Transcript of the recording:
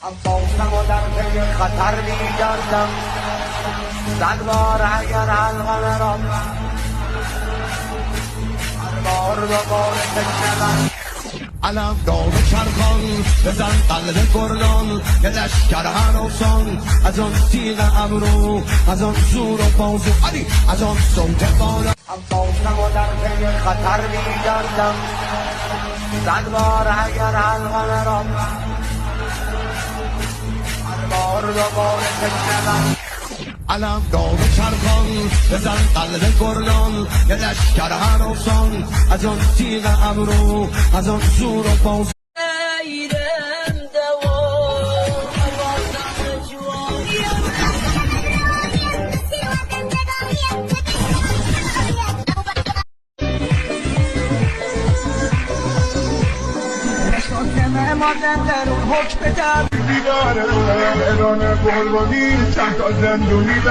عباسم و در پی خطر میگردم، 100 بار اگر حلقه را هر بار دوباره بشنوم. علم دار چرخان بزن قلب گردان، یه لشکر هراسان از آن تیغ ابرو، از آن زور و بازو علی، از آن صوت بالا. عباسم و در پی خطر میگردم، 100 بار اگر حلقه را هر بار دوباره بشنوم. علم دار چرخان بزن قلب گردان، یه لشکر هراسان از آن تیغ ابرو، از آن زور و بازو. مادن در اون حکم در بیداره ارانه قربانی چند تا زندونی